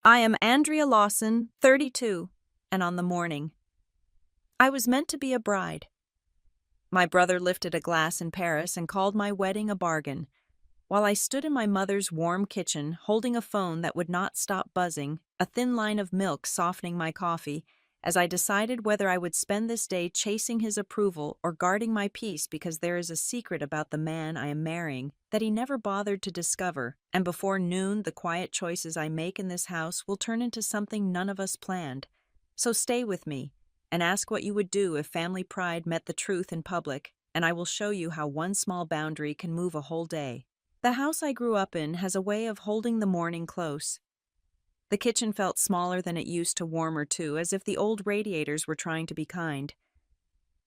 I am Andrea Lawson, 32, and on the morning. I was meant to be a bride. My brother lifted a glass in Paris and called my wedding a bargain, while I stood in my mother's warm kitchen holding a phone that would not stop buzzing, a thin line of milk softening my coffee, as I decided whether I would spend this day chasing his approval or guarding my peace because there is a secret about the man I am marrying that he never bothered to discover, and before noon the quiet choices I make in this house will turn into something none of us planned. So stay with me, and ask what you would do if family pride met the truth in public, and I will show you how one small boundary can move a whole day. The house I grew up in has a way of holding the morning close. The kitchen felt smaller than it used to, warmer too, as if the old radiators were trying to be kind.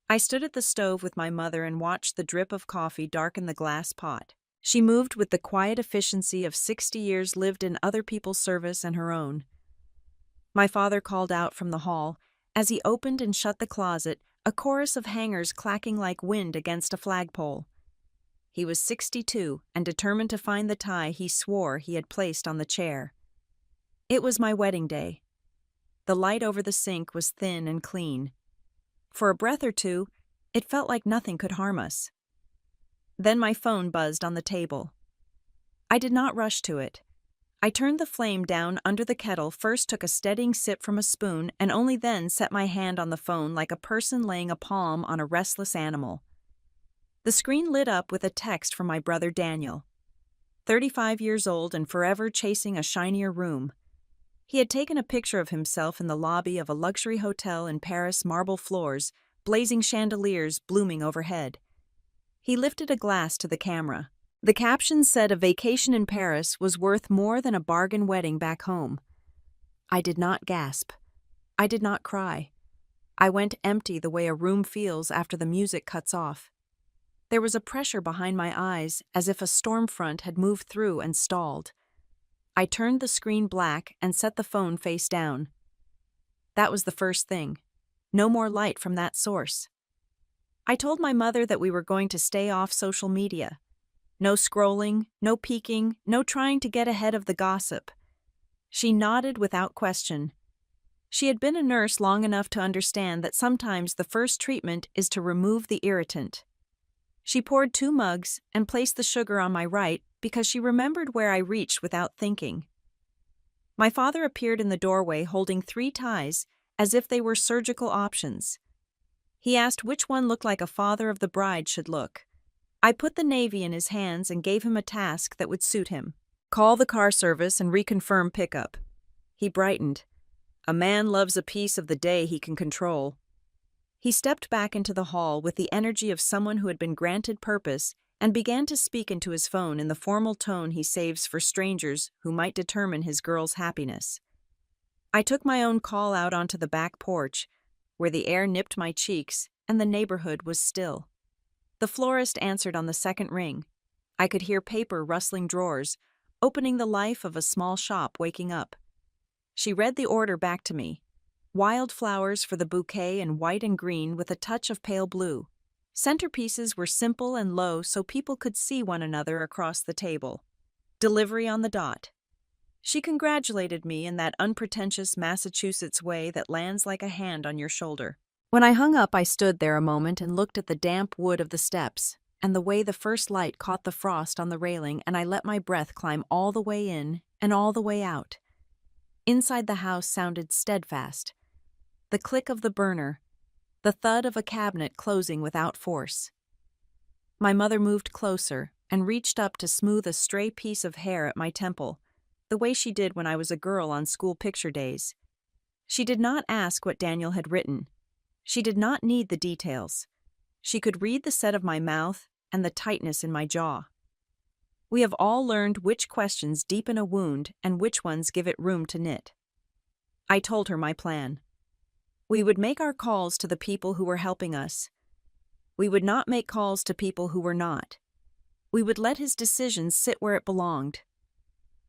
I stood at the stove with my mother and watched the drip of coffee darken the glass pot. She moved with the quiet efficiency of 60 years lived in other people's service and her own. My father called out from the hall. As he opened and shut the closet, a chorus of hangers clacking like wind against a flagpole. He was 62 and determined to find the tie he swore he had placed on the chair. It was my wedding day. The light over the sink was thin and clean. For a breath or two, it felt like nothing could harm us. Then my phone buzzed on the table. I did not rush to it. I turned the flame down under the kettle, first took a steadying sip from a spoon, and only then set my hand on the phone like a person laying a palm on a restless animal. The screen lit up with a text from my brother Daniel. 35 years old and forever chasing a shinier room. He had taken a picture of himself in the lobby of a luxury hotel in Paris, marble floors, blazing chandeliers blooming overhead. He lifted a glass to the camera. The caption said a vacation in Paris was worth more than a bargain wedding back home. I did not gasp. I did not cry. I went empty the way a room feels after the music cuts off. There was a pressure behind my eyes, as if a storm front had moved through and stalled. I turned the screen black and set the phone face down. That was the first thing. No more light from that source. I told my mother that we were going to stay off social media. No scrolling, no peeking, no trying to get ahead of the gossip. She nodded without question. She had been a nurse long enough to understand that sometimes the first treatment is to remove the irritant. She poured 2 mugs and placed the sugar on my right because she remembered where I reached without thinking. My father appeared in the doorway holding 3 ties as if they were surgical options. He asked which one looked like a father of the bride should look. I put the navy in his hands and gave him a task that would suit him. Call the car service and reconfirm pickup. He brightened. A man loves a piece of the day he can control. He stepped back into the hall with the energy of someone who had been granted purpose and began to speak into his phone in the formal tone he saves for strangers who might determine his girl's happiness. I took my own call out onto the back porch, where the air nipped my cheeks and the neighborhood was still. The florist answered on the second ring. I could hear paper rustling drawers, opening the life of a small shop waking up. She read the order back to me. Wild flowers for the bouquet in white and green with a touch of pale blue. Centerpieces were simple and low so people could see one another across the table. Delivery on the dot. She congratulated me in that unpretentious Massachusetts way that lands like a hand on your shoulder. When I hung up, I stood there a moment and looked at the damp wood of the steps, and the way the first light caught the frost on the railing, and I let my breath climb all the way in and all the way out. Inside the house sounded steadfast. The click of the burner, the thud of a cabinet closing without force. My mother moved closer and reached up to smooth a stray piece of hair at my temple, the way she did when I was a girl on school picture days. She did not ask what Daniel had written. She did not need the details. She could read the set of my mouth and the tightness in my jaw. We have all learned which questions deepen a wound and which ones give it room to knit. I told her my plan. We would make our calls to the people who were helping us. We would not make calls to people who were not. We would let his decision sit where it belonged.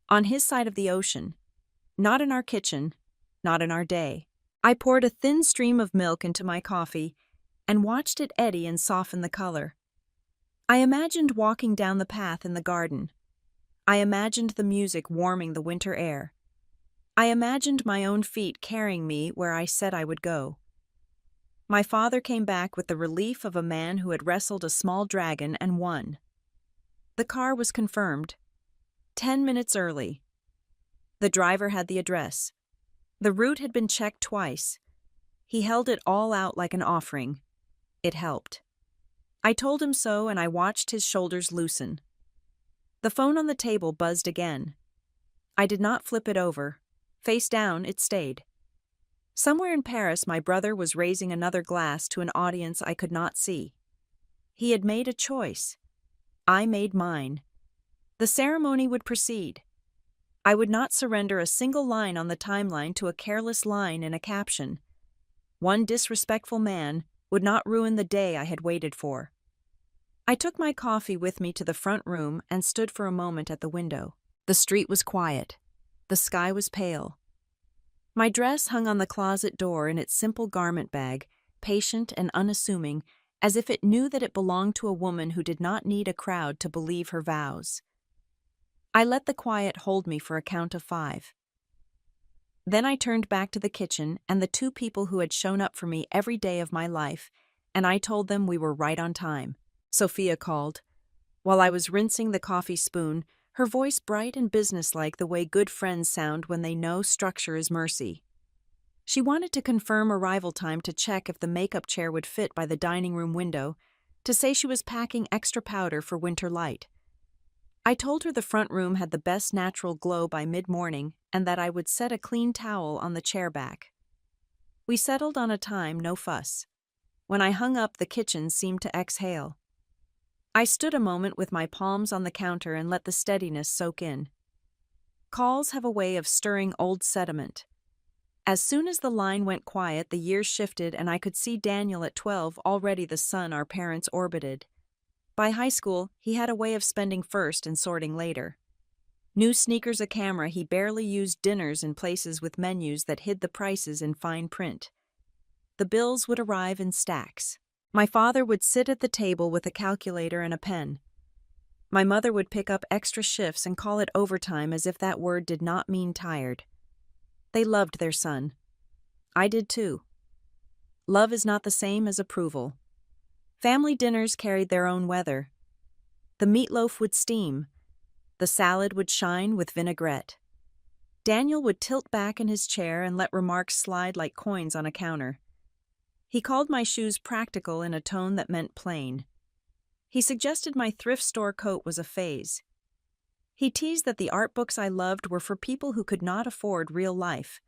On his side of the ocean. Not in our kitchen, not in our day. I poured a thin stream of milk into my coffee and watched it eddy and soften the color. I imagined walking down the path in the garden. I imagined the music warming the winter air. I imagined my own feet carrying me where I said I would go. My father came back with the relief of a man who had wrestled a small dragon and won. The car was confirmed. 10 minutes early. The driver had the address. The route had been checked twice. He held it all out like an offering. It helped. I told him so, and I watched his shoulders loosen. The phone on the table buzzed again. I did not flip it over. Face down, it stayed. Somewhere in Paris, my brother was raising another glass to an audience I could not see. He had made a choice. I made mine. The ceremony would proceed. I would not surrender a single line on the timeline to a careless line in a caption. One disrespectful man would not ruin the day I had waited for. I took my coffee with me to the front room and stood for a moment at the window. The street was quiet. The sky was pale. My dress hung on the closet door in its simple garment bag, patient and unassuming, as if it knew that it belonged to a woman who did not need a crowd to believe her vows. I let the quiet hold me for a count of 5. Then I turned back to the kitchen and the 2 people who had shown up for me every day of my life, and I told them we were right on time. Sophia called. While I was rinsing the coffee spoon, her voice bright and businesslike the way good friends sound when they know structure is mercy. She wanted to confirm arrival time to check if the makeup chair would fit by the dining room window, to say she was packing extra powder for winter light. I told her the front room had the best natural glow by mid-morning and that I would set a clean towel on the chair back. We settled on a time, no fuss. When I hung up, the kitchen seemed to exhale. I stood a moment with my palms on the counter and let the steadiness soak in. Calls have a way of stirring old sediment. As soon as the line went quiet, the years shifted and I could see Daniel at 12, already the son our parents orbited. By high school, he had a way of spending first and sorting later. New sneakers a camera, he barely used dinners in places with menus that hid the prices in fine print. The bills would arrive in stacks. My father would sit at the table with a calculator and a pen. My mother would pick up extra shifts and call it overtime as if that word did not mean tired. They loved their son. I did too. Love is not the same as approval. Family dinners carried their own weather. The meatloaf would steam. The salad would shine with vinaigrette. Daniel would tilt back in his chair and let remarks slide like coins on a counter. He called my shoes practical in a tone that meant plain. He suggested my thrift store coat was a phase. He teased that the art books I loved were for people who could not afford real life.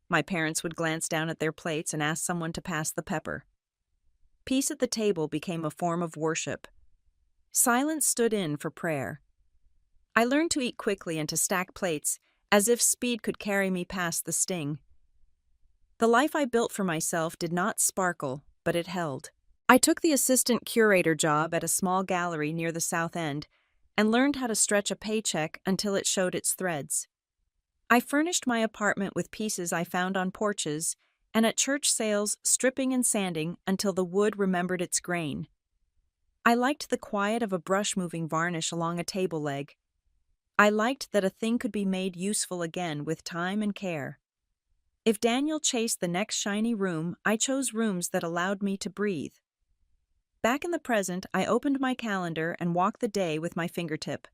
My parents would glance down at their plates and ask someone to pass the pepper. Peace at the table became a form of worship. Silence stood in for prayer. I learned to eat quickly and to stack plates, as if speed could carry me past the sting. The life I built for myself did not sparkle, but it held. I took the assistant curator job at a small gallery near the South End and learned how to stretch a paycheck until it showed its threads. I furnished my apartment with pieces I found on porches and at church sales, stripping and sanding until the wood remembered its grain. I liked the quiet of a brush moving varnish along a table leg. I liked that a thing could be made useful again with time and care. If Daniel chased the next shiny room, I chose rooms that allowed me to breathe. Back in the present, I opened my calendar and walked the day with my fingertip.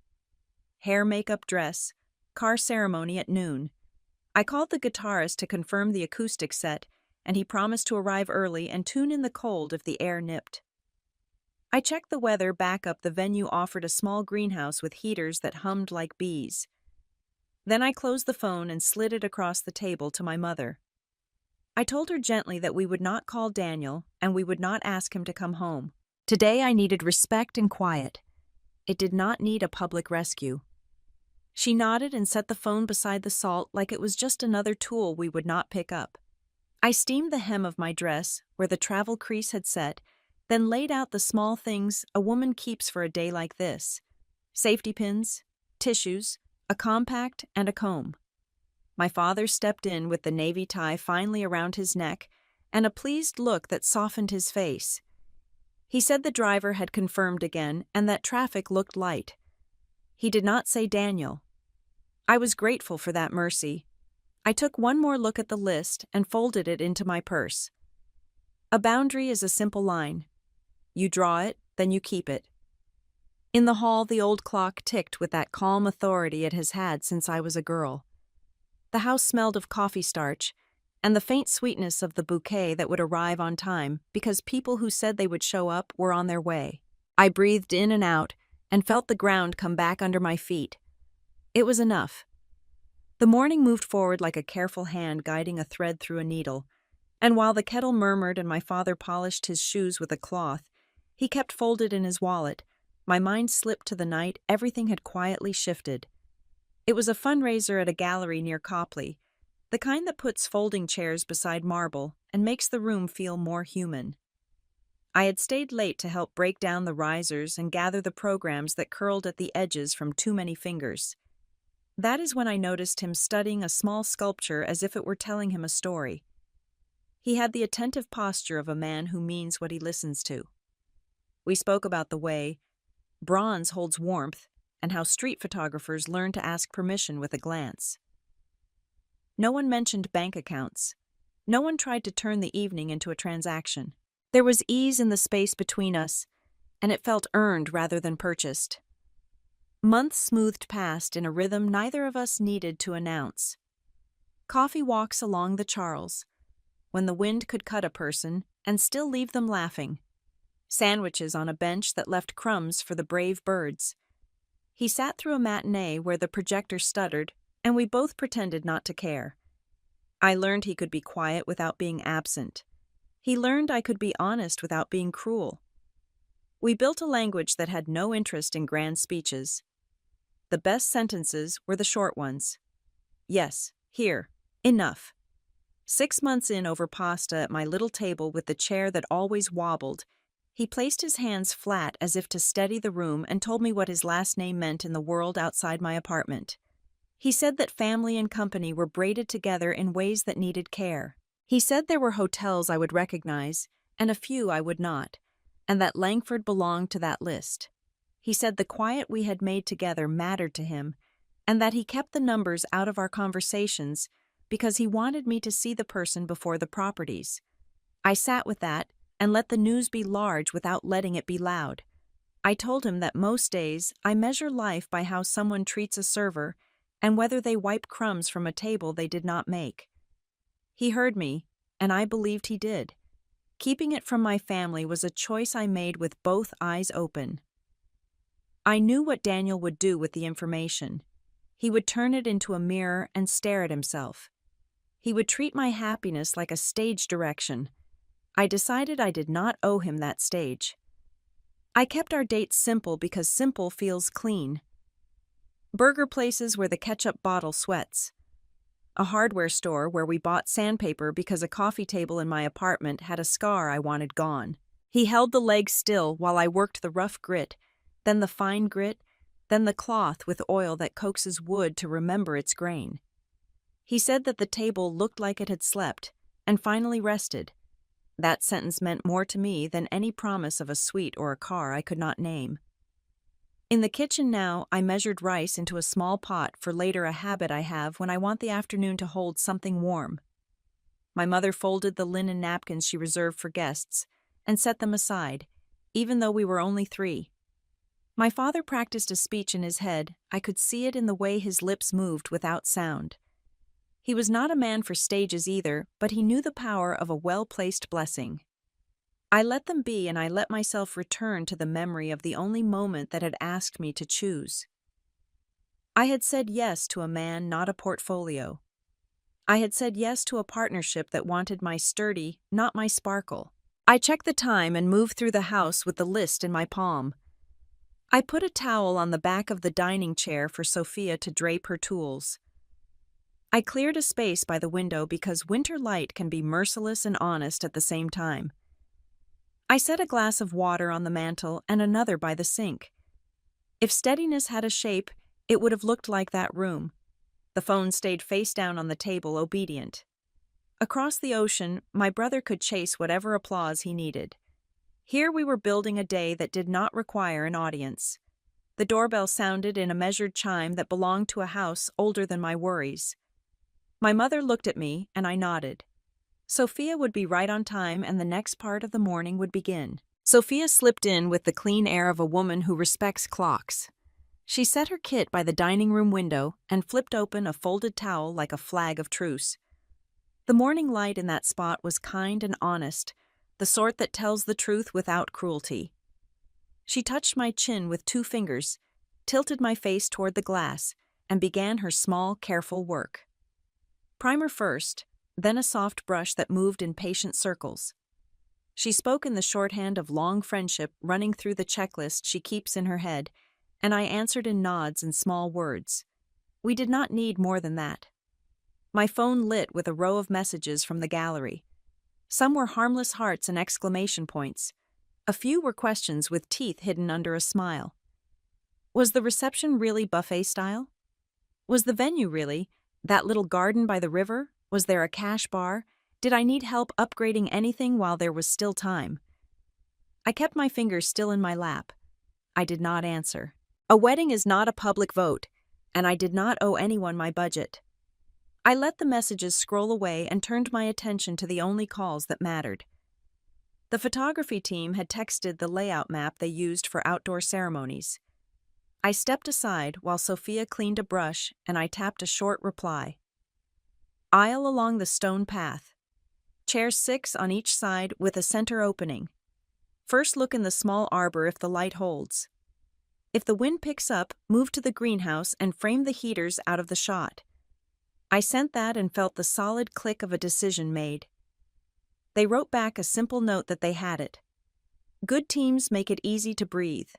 Hair, makeup, dress, car ceremony at noon. I called the guitarist to confirm the acoustic set, and he promised to arrive early and tune in the cold if the air nipped. I checked the weather. Back up, the venue offered a small greenhouse with heaters that hummed like bees. Then I closed the phone and slid it across the table to my mother. I told her gently that we would not call Daniel and we would not ask him to come home. Today I needed respect and quiet. It did not need a public rescue. She nodded and set the phone beside the salt like it was just another tool we would not pick up. I steamed the hem of my dress, where the travel crease had set, then laid out the small things a woman keeps for a day like this: safety pins, tissues, a compact, and a comb. My father stepped in with the navy tie finely around his neck and a pleased look that softened his face. He said the driver had confirmed again and that traffic looked light. He did not say Daniel. I was grateful for that mercy. I took one more look at the list and folded it into my purse. A boundary is a simple line. You draw it, then you keep it. In the hall, the old clock ticked with that calm authority it has had since I was a girl. The house smelled of coffee starch, and the faint sweetness of the bouquet that would arrive on time because people who said they would show up were on their way. I breathed in and out and felt the ground come back under my feet. It was enough. The morning moved forward like a careful hand guiding a thread through a needle, and while the kettle murmured and my father polished his shoes with a cloth, he kept folded in his wallet. My mind slipped to the night everything had quietly shifted. It was a fundraiser at a gallery near Copley, the kind that puts folding chairs beside marble and makes the room feel more human. I had stayed late to help break down the risers and gather the programs that curled at the edges from too many fingers. That is when I noticed him studying a small sculpture as if it were telling him a story. He had the attentive posture of a man who means what he listens to. We spoke about the way bronze holds warmth and how street photographers learn to ask permission with a glance. No one mentioned bank accounts. No one tried to turn the evening into a transaction. There was ease in the space between us, and it felt earned rather than purchased. Months smoothed past in a rhythm neither of us needed to announce. Coffee walks along the Charles, when the wind could cut a person and still leave them laughing. Sandwiches on a bench that left crumbs for the brave birds. He sat through a matinee where the projector stuttered, and we both pretended not to care. I learned he could be quiet without being absent. He learned I could be honest without being cruel. We built a language that had no interest in grand speeches. The best sentences were the short ones. Yes, here, enough. 6 months in over pasta at my little table with the chair that always wobbled, he placed his hands flat as if to steady the room and told me what his last name meant in the world outside my apartment. He said that family and company were braided together in ways that needed care. He said there were hotels I would recognize, and a few I would not, and that Langford belonged to that list. He said the quiet we had made together mattered to him, and that he kept the numbers out of our conversations because he wanted me to see the person before the properties. I sat with that and let the news be large without letting it be loud. I told him that most days I measure life by how someone treats a server and whether they wipe crumbs from a table they did not make. He heard me, and I believed he did. Keeping it from my family was a choice I made with both eyes open. I knew what Daniel would do with the information. He would turn it into a mirror and stare at himself. He would treat my happiness like a stage direction. I decided I did not owe him that stage. I kept our dates simple because simple feels clean. Burger places where the ketchup bottle sweats. A hardware store where we bought sandpaper because a coffee table in my apartment had a scar I wanted gone. He held the leg still while I worked the rough grit, then the fine grit, then the cloth with oil that coaxes wood to remember its grain. He said that the table looked like it had slept, and finally rested. That sentence meant more to me than any promise of a suite or a car I could not name. In the kitchen now, I measured rice into a small pot for later, a habit I have when I want the afternoon to hold something warm. My mother folded the linen napkins she reserved for guests and set them aside, even though we were only 3. My father practiced a speech in his head. I could see it in the way his lips moved without sound. He was not a man for stages either, but he knew the power of a well-placed blessing. I let them be, and I let myself return to the memory of the only moment that had asked me to choose. I had said yes to a man, not a portfolio. I had said yes to a partnership that wanted my sturdy, not my sparkle. I checked the time and moved through the house with the list in my palm. I put a towel on the back of the dining chair for Sophia to drape her tools. I cleared a space by the window because winter light can be merciless and honest at the same time. I set a glass of water on the mantel and another by the sink. If steadiness had a shape, it would have looked like that room. The phone stayed face down on the table, obedient. Across the ocean, my brother could chase whatever applause he needed. Here we were building a day that did not require an audience. The doorbell sounded in a measured chime that belonged to a house older than my worries. My mother looked at me, and I nodded. Sophia would be right on time, and the next part of the morning would begin. Sophia slipped in with the clean air of a woman who respects clocks. She set her kit by the dining room window and flipped open a folded towel like a flag of truce. The morning light in that spot was kind and honest, the sort that tells the truth without cruelty. She touched my chin with 2 fingers, tilted my face toward the glass, and began her small, careful work. Primer first, then a soft brush that moved in patient circles. She spoke in the shorthand of long friendship running through the checklist she keeps in her head, and I answered in nods and small words. We did not need more than that. My phone lit with a row of messages from the gallery. Some were harmless hearts and exclamation points. A few were questions with teeth hidden under a smile. Was the reception really buffet style? Was the venue really that little garden by the river? Was there a cash bar? Did I need help upgrading anything while there was still time? I kept my fingers still in my lap. I did not answer. A wedding is not a public vote, and I did not owe anyone my budget. I let the messages scroll away and turned my attention to the only calls that mattered. The photography team had texted the layout map they used for outdoor ceremonies. I stepped aside while Sophia cleaned a brush and I tapped a short reply. Aisle along the stone path. Chairs 6 on each side with a center opening. First look in the small arbor if the light holds. If the wind picks up, move to the greenhouse and frame the heaters out of the shot. I sent that and felt the solid click of a decision made. They wrote back a simple note that they had it. Good teams make it easy to breathe.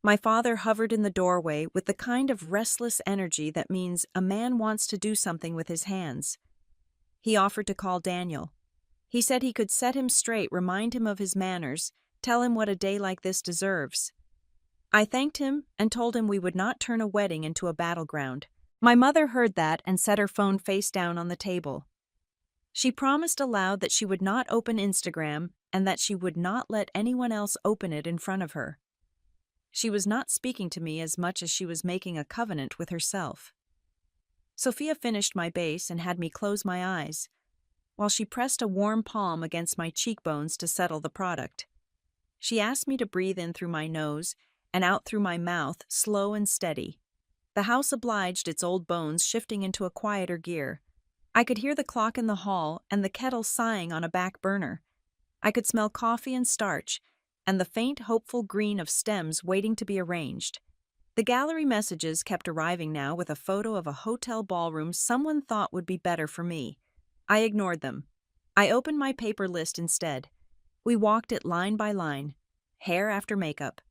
My father hovered in the doorway with the kind of restless energy that means a man wants to do something with his hands. He offered to call Daniel. He said he could set him straight, remind him of his manners, tell him what a day like this deserves. I thanked him and told him we would not turn a wedding into a battleground. My mother heard that and set her phone face down on the table. She promised aloud that she would not open Instagram and that she would not let anyone else open it in front of her. She was not speaking to me as much as she was making a covenant with herself. Sophia finished my base and had me close my eyes, while she pressed a warm palm against my cheekbones to settle the product. She asked me to breathe in through my nose and out through my mouth, slow and steady. The house obliged, its old bones shifting into a quieter gear. I could hear the clock in the hall and the kettle sighing on a back burner. I could smell coffee and starch, and the faint, hopeful green of stems waiting to be arranged. The gallery messages kept arriving now with a photo of a hotel ballroom someone thought would be better for me. I ignored them. I opened my paper list instead. We walked it line by line, hair after makeup,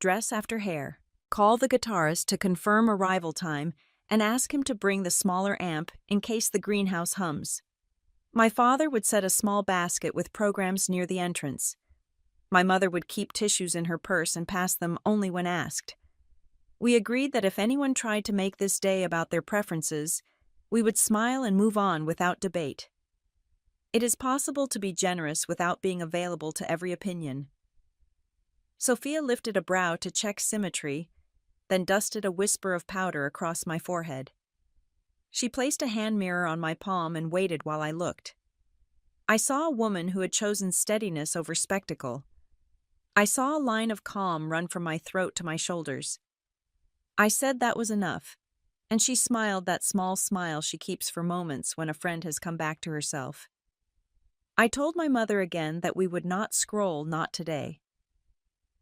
dress after hair. Call the guitarist to confirm arrival time and ask him to bring the smaller amp in case the greenhouse hums. My father would set a small basket with programs near the entrance. My mother would keep tissues in her purse and pass them only when asked. We agreed that if anyone tried to make this day about their preferences, we would smile and move on without debate. It is possible to be generous without being available to every opinion. Sophia lifted a brow to check symmetry, then dusted a whisper of powder across my forehead. She placed a hand mirror on my palm and waited while I looked. I saw a woman who had chosen steadiness over spectacle. I saw a line of calm run from my throat to my shoulders. I said that was enough, and she smiled that small smile she keeps for moments when a friend has come back to herself. I told my mother again that we would not scroll, not today.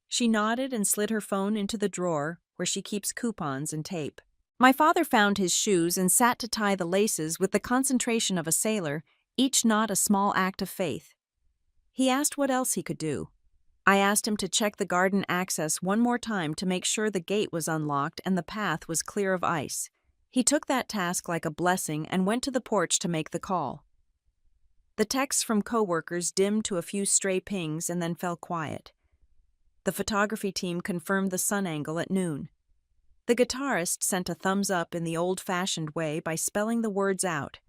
She nodded and slid her phone into the drawer where she keeps coupons and tape. My father found his shoes and sat to tie the laces with the concentration of a sailor, each knot a small act of faith. He asked what else he could do. I asked him to check the garden access one more time to make sure the gate was unlocked and the path was clear of ice. He took that task like a blessing and went to the porch to make the call. The texts from coworkers dimmed to a few stray pings and then fell quiet. The photography team confirmed the sun angle at noon. The guitarist sent a thumbs up in the old-fashioned way by spelling the words out.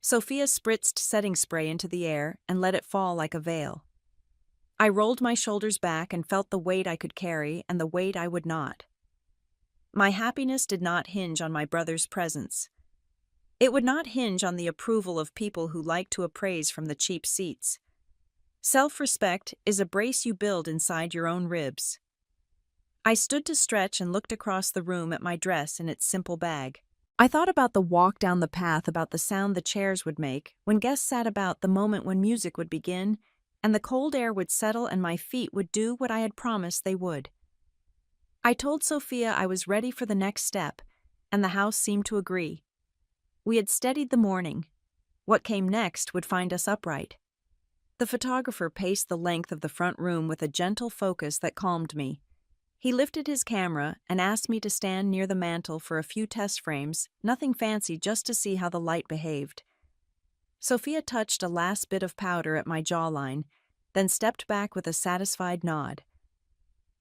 Sophia spritzed setting spray into the air and let it fall like a veil. I rolled my shoulders back and felt the weight I could carry and the weight I would not. My happiness did not hinge on my brother's presence. It would not hinge on the approval of people who like to appraise from the cheap seats. Self-respect is a brace you build inside your own ribs. I stood to stretch and looked across the room at my dress in its simple bag. I thought about the walk down the path, about the sound the chairs would make when guests sat about, the moment when music would begin and the cold air would settle and my feet would do what I had promised they would. I told Sophia I was ready for the next step, and the house seemed to agree. We had steadied the morning. What came next would find us upright. The photographer paced the length of the front room with a gentle focus that calmed me. He lifted his camera and asked me to stand near the mantel for a few test frames, nothing fancy, just to see how the light behaved. Sophia touched a last bit of powder at my jawline, then stepped back with a satisfied nod.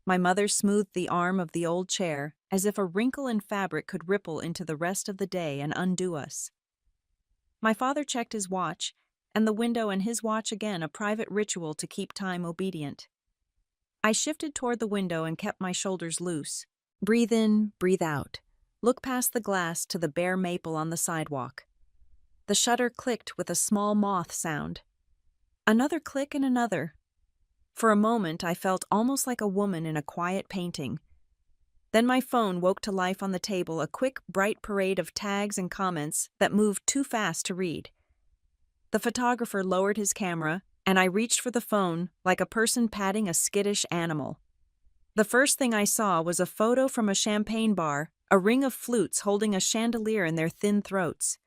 My mother smoothed the arm of the old chair, as if a wrinkle in fabric could ripple into the rest of the day and undo us. My father checked his watch, and the window, and his watch again, a private ritual to keep time obedient. I shifted toward the window and kept my shoulders loose. Breathe in, breathe out. Look past the glass to the bare maple on the sidewalk. The shutter clicked with a small moth sound. Another click and another. For a moment, I felt almost like a woman in a quiet painting. Then my phone woke to life on the table, a quick, bright parade of tags and comments that moved too fast to read. The photographer lowered his camera, and I reached for the phone like a person patting a skittish animal. The first thing I saw was a photo from a champagne bar, a ring of flutes holding a chandelier in their thin throats.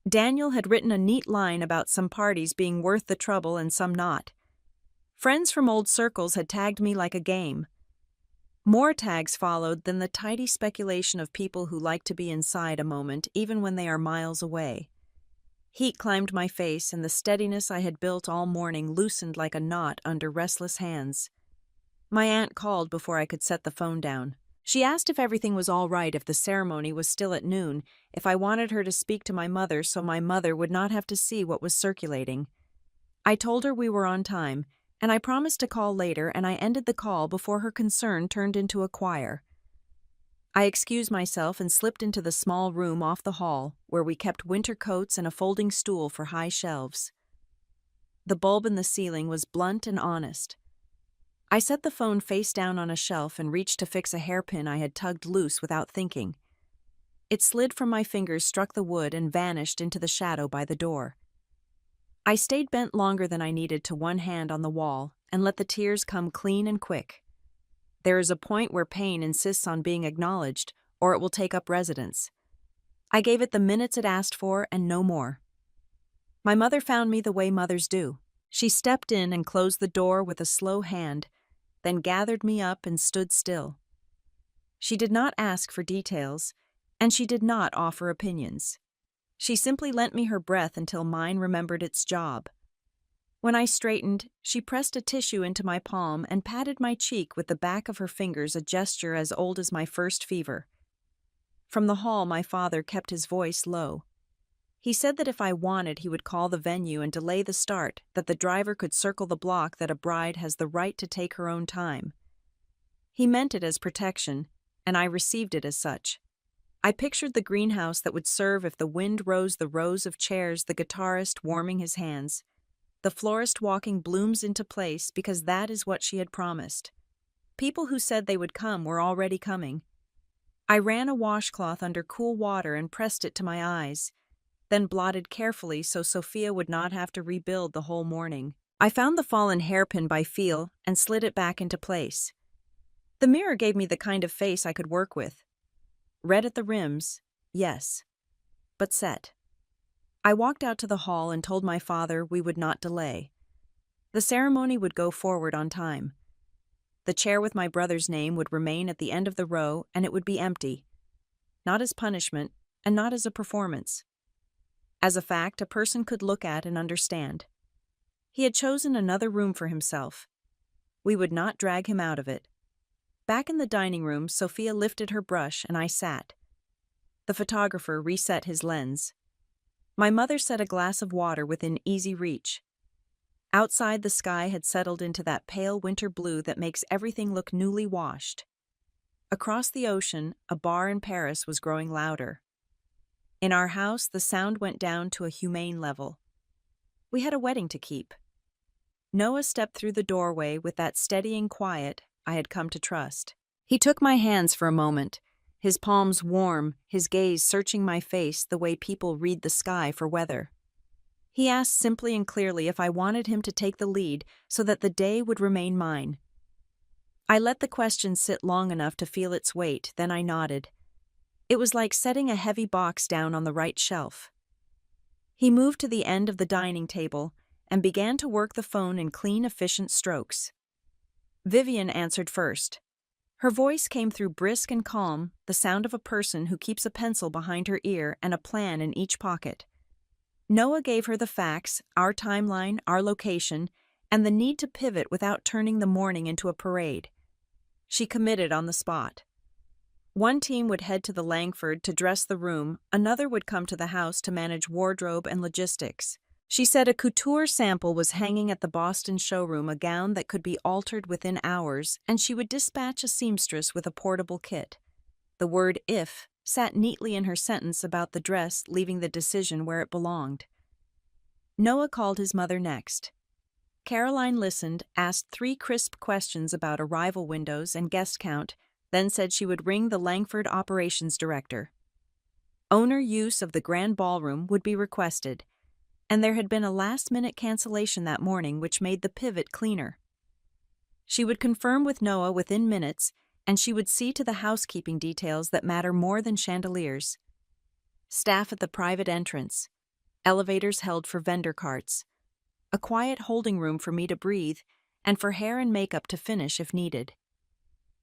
Daniel had written a neat line about some parties being worth the trouble and some not. Friends from old circles had tagged me like a game. More tags followed, then the tidy speculation of people who like to be inside a moment even when they are miles away. Heat climbed my face, and the steadiness I had built all morning loosened like a knot under restless hands. My aunt called before I could set the phone down. She asked if everything was all right, if the ceremony was still at noon, if I wanted her to speak to my mother so my mother would not have to see what was circulating. I told her we were on time, and I promised to call later, and I ended the call before her concern turned into a choir. I excused myself and slipped into the small room off the hall, where we kept winter coats and a folding stool for high shelves. The bulb in the ceiling was blunt and honest. I set the phone face down on a shelf and reached to fix a hairpin I had tugged loose without thinking. It slid from my fingers, struck the wood, and vanished into the shadow by the door. I stayed bent longer than I needed to one hand on the wall and let the tears come clean and quick. There is a point where pain insists on being acknowledged, or it will take up residence. I gave it the minutes it asked for and no more. My mother found me the way mothers do. She stepped in and closed the door with a slow hand, then gathered me up and stood still. She did not ask for details, and she did not offer opinions. She simply lent me her breath until mine remembered its job. When I straightened, she pressed a tissue into my palm and patted my cheek with the back of her fingers, a gesture as old as my first fever. From the hall, my father kept his voice low. He said that if I wanted, he would call the venue and delay the start, that the driver could circle the block, that a bride has the right to take her own time. He meant it as protection, and I received it as such. I pictured the greenhouse that would serve if the wind rose, the rows of chairs, the guitarist warming his hands, the florist walking blooms into place, because that is what she had promised. People who said they would come were already coming. I ran a washcloth under cool water and pressed it to my eyes, then blotted carefully so Sophia would not have to rebuild the whole morning. I found the fallen hairpin by feel and slid it back into place. The mirror gave me the kind of face I could work with. Red at the rims, yes, but set. I walked out to the hall and told my father we would not delay. The ceremony would go forward on time. The chair with my brother's name would remain at the end of the row, and it would be empty. Not as punishment, and not as a performance. As a fact a person could look at and understand. He had chosen another room for himself. We would not drag him out of it. Back in the dining room, Sophia lifted her brush and I sat. The photographer reset his lens. My mother set a glass of water within easy reach. Outside, the sky had settled into that pale winter blue that makes everything look newly washed. Across the ocean, a bar in Paris was growing louder. In our house, the sound went down to a humane level. We had a wedding to keep. Noah stepped through the doorway with that steadying quiet I had come to trust. He took my hands for a moment, his palms warm, his gaze searching my face the way people read the sky for weather. He asked simply and clearly if I wanted him to take the lead so that the day would remain mine. I let the question sit long enough to feel its weight, then I nodded. It was like setting a heavy box down on the right shelf. He moved to the end of the dining table and began to work the phone in clean, efficient strokes. Vivian answered first. Her voice came through brisk and calm, the sound of a person who keeps a pencil behind her ear and a plan in each pocket. Noah gave her the facts, our timeline, our location, and the need to pivot without turning the morning into a parade. She committed on the spot. One team would head to the Langford to dress the room, another would come to the house to manage wardrobe and logistics. She said a couture sample was hanging at the Boston showroom, a gown that could be altered within hours, and she would dispatch a seamstress with a portable kit. The word "if" sat neatly in her sentence about the dress, leaving the decision where it belonged. Noah called his mother next. Caroline listened, asked 3 crisp questions about arrival windows and guest count, then said she would ring the Langford operations director. Owner use of the grand ballroom would be requested, and there had been a last-minute cancellation that morning which made the pivot cleaner. She would confirm with Noah within minutes, and she would see to the housekeeping details that matter more than chandeliers. Staff at the private entrance, elevators held for vendor carts, a quiet holding room for me to breathe, and for hair and makeup to finish if needed.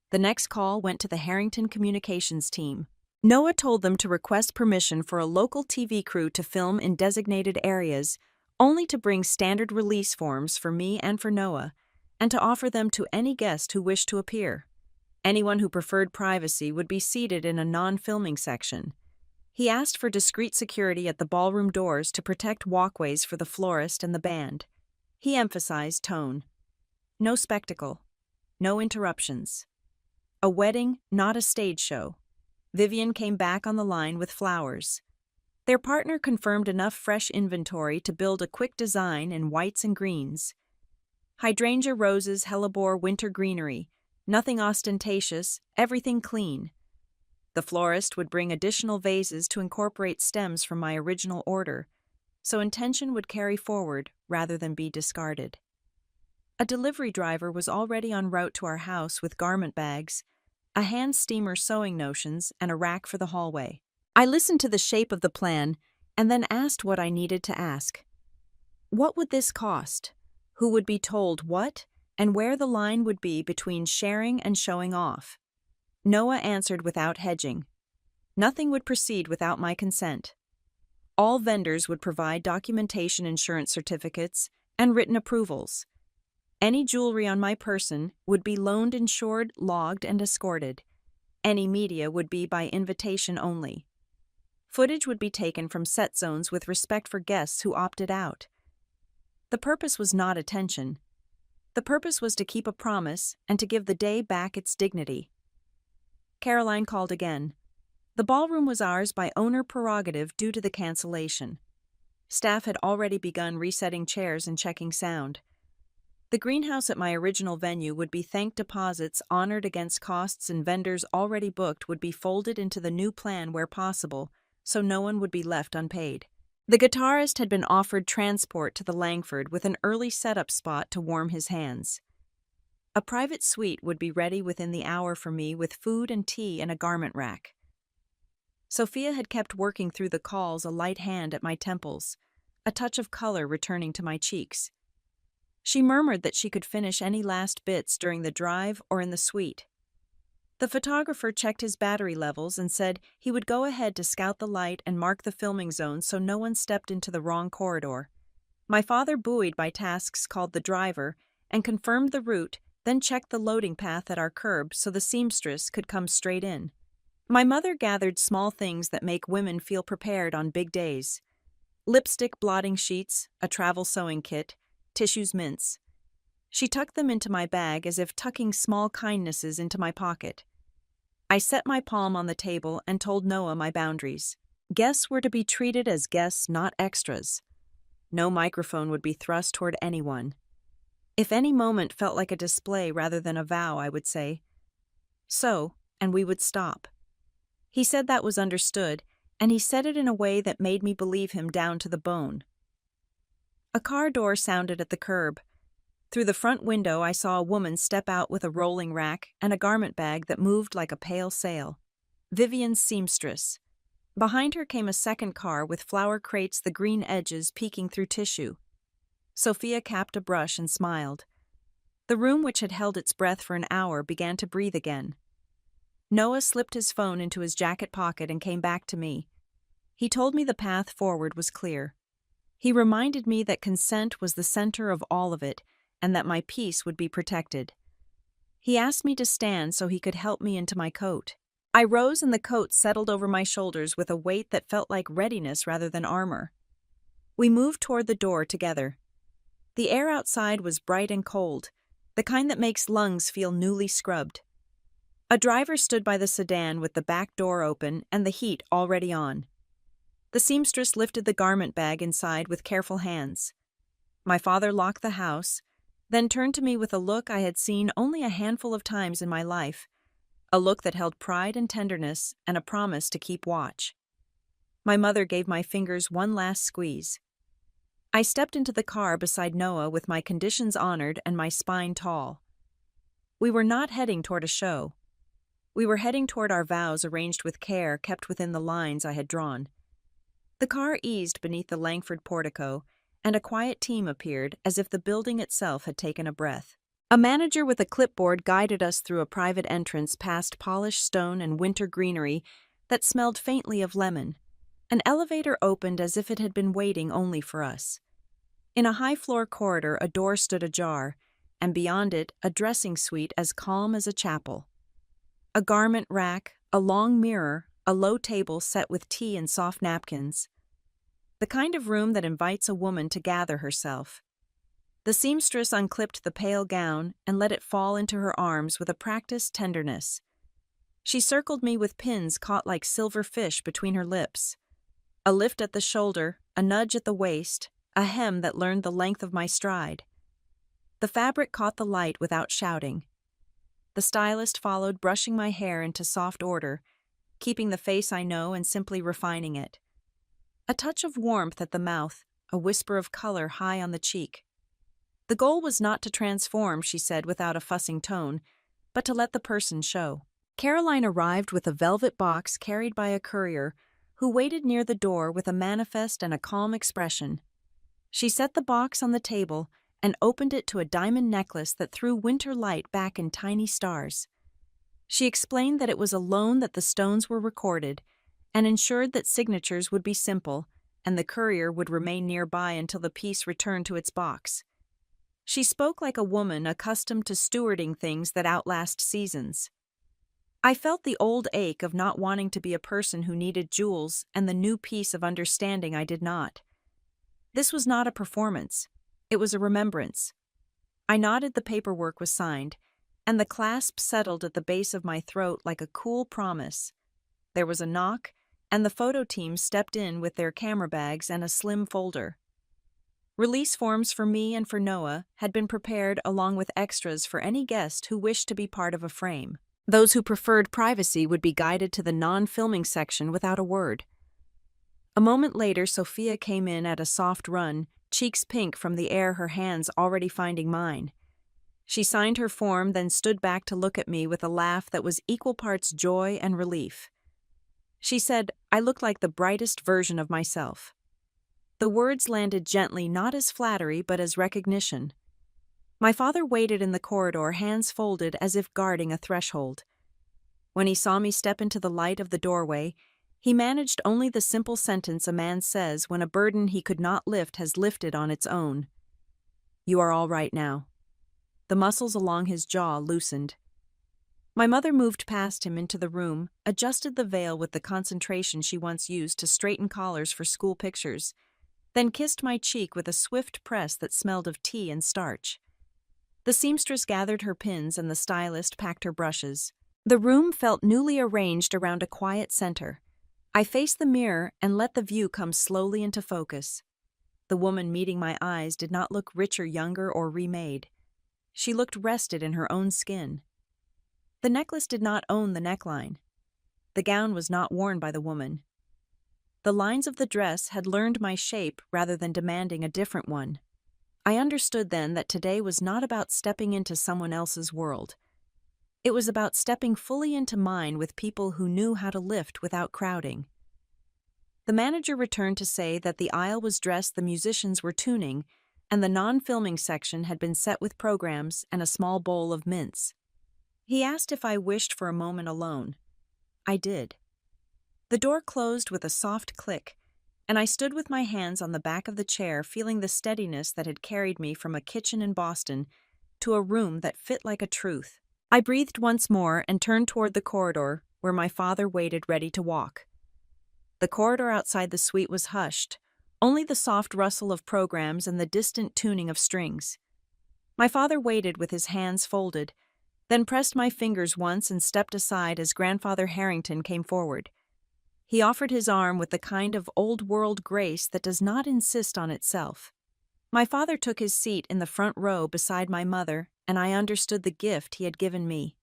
The next call went to the Harrington Communications team. Noah told them to request permission for a local TV crew to film in designated areas, only to bring standard release forms for me and for Noah, and to offer them to any guest who wished to appear. Anyone who preferred privacy would be seated in a non-filming section. He asked for discreet security at the ballroom doors to protect walkways for the florist and the band. He emphasized tone. No spectacle. No interruptions. A wedding, not a stage show. Vivian came back on the line with flowers. Their partner confirmed enough fresh inventory to build a quick design in whites and greens. Hydrangea roses, hellebore, winter greenery. Nothing ostentatious, everything clean. The florist would bring additional vases to incorporate stems from my original order, so intention would carry forward rather than be discarded. A delivery driver was already en route to our house with garment bags, a hand steamer sewing notions, and a rack for the hallway. I listened to the shape of the plan and then asked what I needed to ask. What would this cost? Who would be told what, and where the line would be between sharing and showing off? Noah answered without hedging. Nothing would proceed without my consent. All vendors would provide documentation, insurance certificates, and written approvals. Any jewelry on my person would be loaned, insured, logged, and escorted. Any media would be by invitation only. Footage would be taken from set zones with respect for guests who opted out. The purpose was not attention. The purpose was to keep a promise and to give the day back its dignity. Caroline called again. The ballroom was ours by owner prerogative due to the cancellation. Staff had already begun resetting chairs and checking sound. The greenhouse at my original venue would be thanked deposits honored against costs, and vendors already booked would be folded into the new plan where possible, so no one would be left unpaid. The guitarist had been offered transport to the Langford with an early setup spot to warm his hands. A private suite would be ready within the hour for me with food and tea and a garment rack. Sophia had kept working through the calls, a light hand at my temples, a touch of color returning to my cheeks. She murmured that she could finish any last bits during the drive or in the suite. The photographer checked his battery levels and said he would go ahead to scout the light and mark the filming zone so no one stepped into the wrong corridor. My father buoyed by tasks called the driver and confirmed the route, then checked the loading path at our curb so the seamstress could come straight in. My mother gathered small things that make women feel prepared on big days. Lipstick blotting sheets, a travel sewing kit, tissues, mints. She tucked them into my bag as if tucking small kindnesses into my pocket. I set my palm on the table and told Noah my boundaries. Guests were to be treated as guests, not extras. No microphone would be thrust toward anyone. If any moment felt like a display rather than a vow, I would say, "So," and we would stop. He said that was understood, and he said it in a way that made me believe him down to the bone. A car door sounded at the curb. Through the front window, I saw a woman step out with a rolling rack and a garment bag that moved like a pale sail. Vivian's seamstress. Behind her came a second car with flower crates, the green edges peeking through tissue. Sophia capped a brush and smiled. The room, which had held its breath for an hour, began to breathe again. Noah slipped his phone into his jacket pocket and came back to me. He told me the path forward was clear. He reminded me that consent was the center of all of it and that my peace would be protected. He asked me to stand so he could help me into my coat. I rose and the coat settled over my shoulders with a weight that felt like readiness rather than armor. We moved toward the door together. The air outside was bright and cold, the kind that makes lungs feel newly scrubbed. A driver stood by the sedan with the back door open and the heat already on. The seamstress lifted the garment bag inside with careful hands. My father locked the house, then turned to me with a look I had seen only a handful of times in my life, a look that held pride and tenderness and a promise to keep watch. My mother gave my fingers one last squeeze. I stepped into the car beside Noah with my conditions honored and my spine tall. We were not heading toward a show. We were heading toward our vows arranged with care, kept within the lines I had drawn. The car eased beneath the Langford portico, and a quiet team appeared as if the building itself had taken a breath. A manager with a clipboard guided us through a private entrance past polished stone and winter greenery that smelled faintly of lemon. An elevator opened as if it had been waiting only for us. In a high-floor corridor, a door stood ajar, and beyond it, a dressing suite as calm as a chapel. A garment rack, a long mirror, a low table set with tea and soft napkins. The kind of room that invites a woman to gather herself. The seamstress unclipped the pale gown and let it fall into her arms with a practiced tenderness. She circled me with pins caught like silver fish between her lips. A lift at the shoulder, a nudge at the waist, a hem that learned the length of my stride. The fabric caught the light without shouting. The stylist followed, brushing my hair into soft order, keeping the face I know and simply refining it. A touch of warmth at the mouth, a whisper of color high on the cheek. The goal was not to transform, she said without a fussing tone, but to let the person show. Caroline arrived with a velvet box carried by a courier who waited near the door with a manifest and a calm expression. She set the box on the table and opened it to a diamond necklace that threw winter light back in tiny stars. She explained that it was a loan, that the stones were recorded, and ensured that signatures would be simple and the courier would remain nearby until the piece returned to its box. She spoke like a woman accustomed to stewarding things that outlast seasons. I felt the old ache of not wanting to be a person who needed jewels and the new piece of understanding I did not. This was not a performance. It was a remembrance. I nodded. The paperwork was signed, and the clasp settled at the base of my throat like a cool promise. There was a knock, and the photo team stepped in with their camera bags and a slim folder. Release forms for me and for Noah had been prepared along with extras for any guest who wished to be part of a frame. Those who preferred privacy would be guided to the non-filming section without a word. A moment later, Sophia came in at a soft run, cheeks pink from the air, her hands already finding mine. She signed her form, then stood back to look at me with a laugh that was equal parts joy and relief. She said I looked like the brightest version of myself. The words landed gently, not as flattery but as recognition. My father waited in the corridor, hands folded as if guarding a threshold. When he saw me step into the light of the doorway, he managed only the simple sentence a man says when a burden he could not lift has lifted on its own. "You are all right now." The muscles along his jaw loosened. My mother moved past him into the room, adjusted the veil with the concentration she once used to straighten collars for school pictures, then kissed my cheek with a swift press that smelled of tea and starch. The seamstress gathered her pins and the stylist packed her brushes. The room felt newly arranged around a quiet center. I faced the mirror and let the view come slowly into focus. The woman meeting my eyes did not look richer, younger, or remade. She looked rested in her own skin. The necklace did not own the neckline. The gown was not worn by the woman. The lines of the dress had learned my shape rather than demanding a different one. I understood then that today was not about stepping into someone else's world. It was about stepping fully into mine with people who knew how to lift without crowding. The manager returned to say that the aisle was dressed the musicians were tuning, and the non-filming section had been set with programs and a small bowl of mints. He asked if I wished for a moment alone. I did. The door closed with a soft click, and I stood with my hands on the back of the chair, feeling the steadiness that had carried me from a kitchen in Boston to a room that fit like a truth. I breathed once more and turned toward the corridor where my father waited ready to walk. The corridor outside the suite was hushed, only the soft rustle of programs and the distant tuning of strings. My father waited with his hands folded, then pressed my fingers once and stepped aside as Grandfather Harrington came forward. He offered his arm with the kind of old-world grace that does not insist on itself. My father took his seat in the front row beside my mother, and I understood the gift he had given me.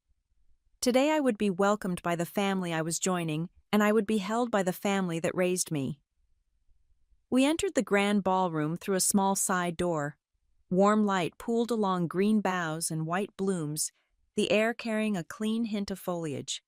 Today I would be welcomed by the family I was joining, and I would be held by the family that raised me. We entered the grand ballroom through a small side door. Warm light pooled along green boughs and white blooms, the air carrying a clean hint of foliage.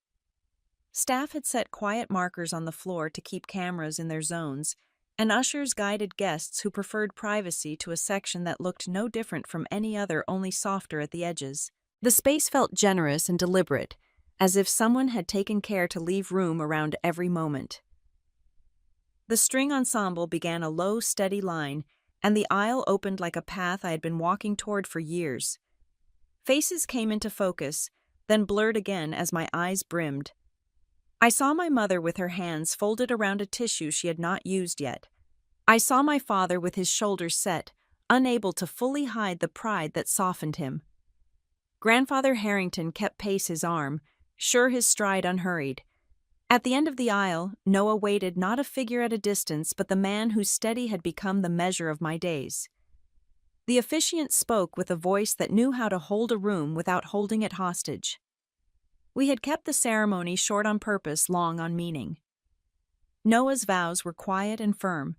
Staff had set quiet markers on the floor to keep cameras in their zones, and ushers guided guests who preferred privacy to a section that looked no different from any other, only softer at the edges. The space felt generous and deliberate, as if someone had taken care to leave room around every moment. The string ensemble began a low, steady line, and the aisle opened like a path I had been walking toward for years. Faces came into focus, then blurred again as my eyes brimmed. I saw my mother with her hands folded around a tissue she had not used yet. I saw my father with his shoulders set, unable to fully hide the pride that softened him. Grandfather Harrington kept pace, his arm, sure, his stride unhurried. At the end of the aisle, Noah waited, not a figure at a distance, but the man whose steady had become the measure of my days. The officiant spoke with a voice that knew how to hold a room without holding it hostage. We had kept the ceremony short on purpose, long on meaning. Noah's vows were quiet and firm.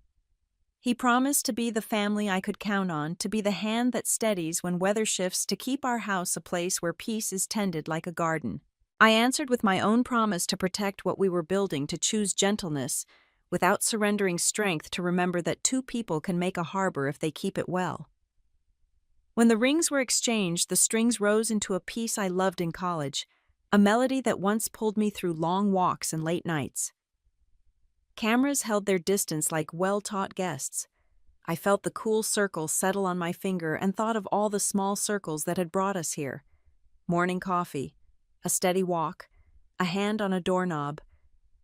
He promised to be the family I could count on, to be the hand that steadies when weather shifts, to keep our house a place where peace is tended like a garden. I answered with my own promise to protect what we were building, to choose gentleness, without surrendering strength, to remember that two people can make a harbor if they keep it well. When the rings were exchanged, the strings rose into a piece I loved in college, a melody that once pulled me through long walks and late nights. Cameras held their distance like well-taught guests. I felt the cool circle settle on my finger and thought of all the small circles that had brought us here. Morning coffee, a steady walk, a hand on a doorknob,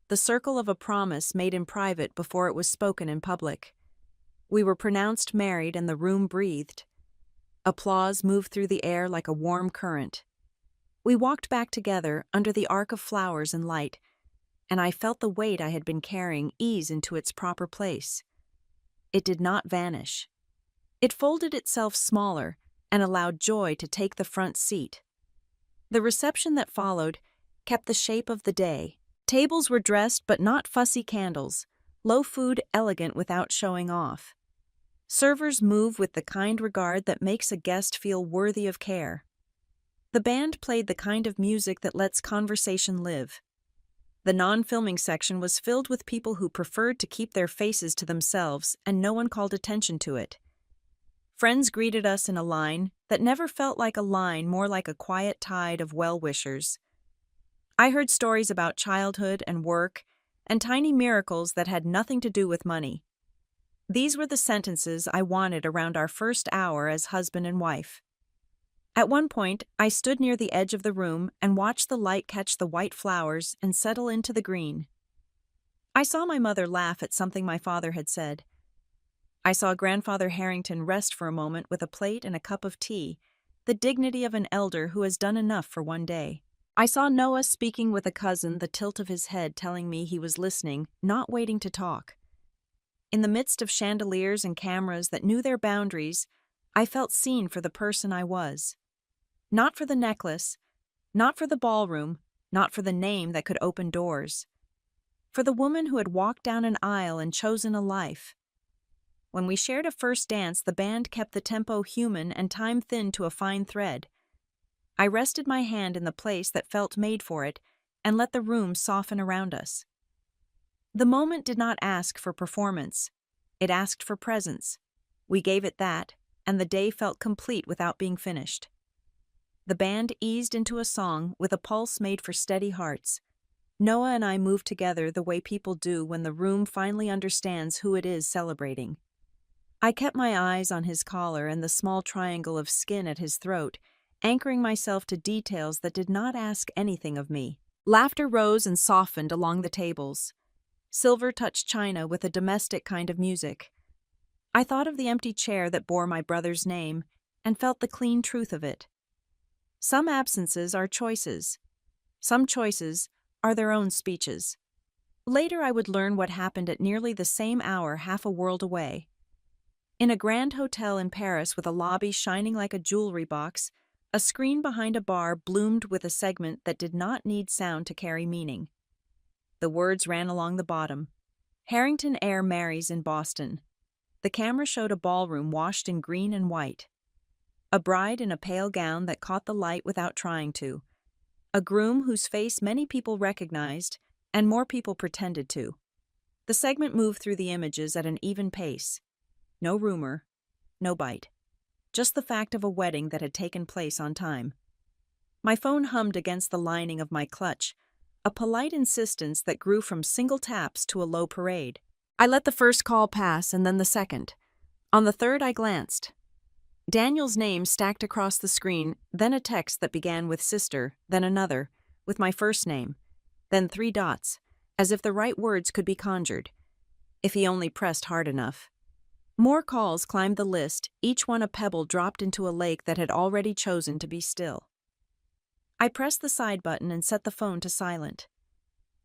the circle of a promise made in private before it was spoken in public. We were pronounced married and the room breathed. Applause moved through the air like a warm current. We walked back together under the arc of flowers and light, and I felt the weight I had been carrying ease into its proper place. It did not vanish. It folded itself smaller and allowed joy to take the front seat. The reception that followed kept the shape of the day. Tables were dressed but not fussy candles, low food elegant without showing off. Servers move with the kind regard that makes a guest feel worthy of care. The band played the kind of music that lets conversation live. The non-filming section was filled with people who preferred to keep their faces to themselves, and no one called attention to it. Friends greeted us in a line that never felt like a line, more like a quiet tide of well-wishers. I heard stories about childhood and work and tiny miracles that had nothing to do with money. These were the sentences I wanted around our first hour as husband and wife. At one point, I stood near the edge of the room and watched the light catch the white flowers and settle into the green. I saw my mother laugh at something my father had said. I saw Grandfather Harrington rest for a moment with a plate and a cup of tea, the dignity of an elder who has done enough for one day. I saw Noah speaking with a cousin, the tilt of his head telling me he was listening, not waiting to talk. In the midst of chandeliers and cameras that knew their boundaries, I felt seen for the person I was. Not for the necklace, not for the ballroom, not for the name that could open doors. For the woman who had walked down an aisle and chosen a life. When we shared a first dance, the band kept the tempo human and time thin to a fine thread. I rested my hand in the place that felt made for it and let the room soften around us. The moment did not ask for performance. It asked for presence. We gave it that, and the day felt complete without being finished. The band eased into a song with a pulse made for steady hearts. Noah and I moved together the way people do when the room finally understands who it is celebrating. I kept my eyes on his collar and the small triangle of skin at his throat, anchoring myself to details that did not ask anything of me. Laughter rose and softened along the tables. Silver touched china with a domestic kind of music. I thought of the empty chair that bore my brother's name and felt the clean truth of it. Some absences are choices. Some choices are their own speeches. Later I would learn what happened at nearly the same hour half a world away. In a grand hotel in Paris with a lobby shining like a jewelry box, a screen behind a bar bloomed with a segment that did not need sound to carry meaning. The words ran along the bottom. Harrington Air marries in Boston. The camera showed a ballroom washed in green and white. A bride in a pale gown that caught the light without trying to. A groom whose face many people recognized, and more people pretended to. The segment moved through the images at an even pace. No rumor, no bite. Just the fact of a wedding that had taken place on time. My phone hummed against the lining of my clutch, a polite insistence that grew from single taps to a low parade. I let the first call pass and then the second. On the third, I glanced. Daniel's name stacked across the screen, then a text that began with sister, then another, with my first name, then 3 dots, as if the right words could be conjured, if he only pressed hard enough. More calls climbed the list, each one a pebble dropped into a lake that had already chosen to be still. I pressed the side button and set the phone to silent.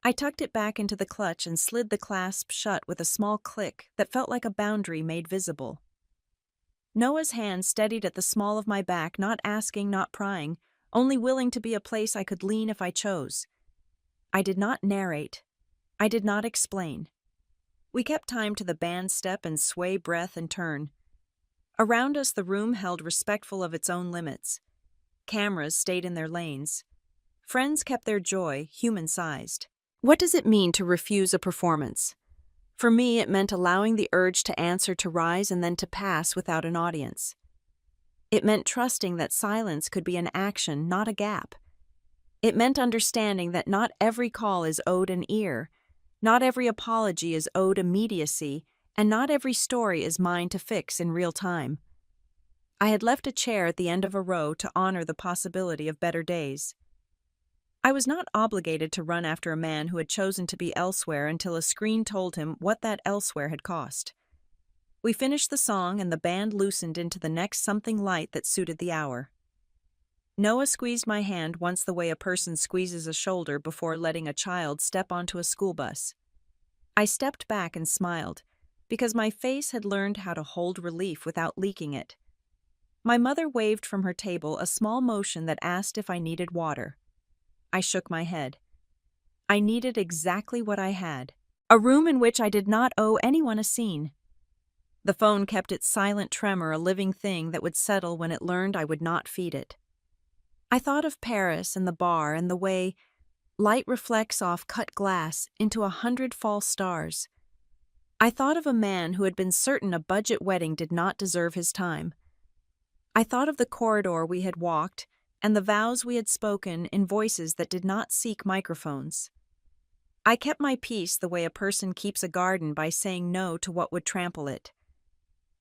I tucked it back into the clutch and slid the clasp shut with a small click that felt like a boundary made visible. Noah's hand steadied at the small of my back, not asking, not prying, only willing to be a place I could lean if I chose. I did not narrate. I did not explain. We kept time to the band step and sway, breath, and turn. Around us, the room held respectful of its own limits. Cameras stayed in their lanes. Friends kept their joy, human-sized. What does it mean to refuse a performance? For me, it meant allowing the urge to answer to rise and then to pass without an audience. It meant trusting that silence could be an action, not a gap. It meant understanding that not every call is owed an ear, not every apology is owed immediacy, and not every story is mine to fix in real time. I had left a chair at the end of a row to honor the possibility of better days. I was not obligated to run after a man who had chosen to be elsewhere until a screen told him what that elsewhere had cost. We finished the song and the band loosened into the next something light that suited the hour. Noah squeezed my hand once the way a person squeezes a shoulder before letting a child step onto a school bus. I stepped back and smiled, because my face had learned how to hold relief without leaking it. My mother waved from her table a small motion that asked if I needed water. I shook my head. I needed exactly what I had, a room in which I did not owe anyone a scene. The phone kept its silent tremor a living thing that would settle when it learned I would not feed it. I thought of Paris and the bar and the way light reflects off cut glass into 100 false stars. I thought of a man who had been certain a budget wedding did not deserve his time. I thought of the corridor we had walked and the vows we had spoken in voices that did not seek microphones. I kept my peace the way a person keeps a garden by saying no to what would trample it.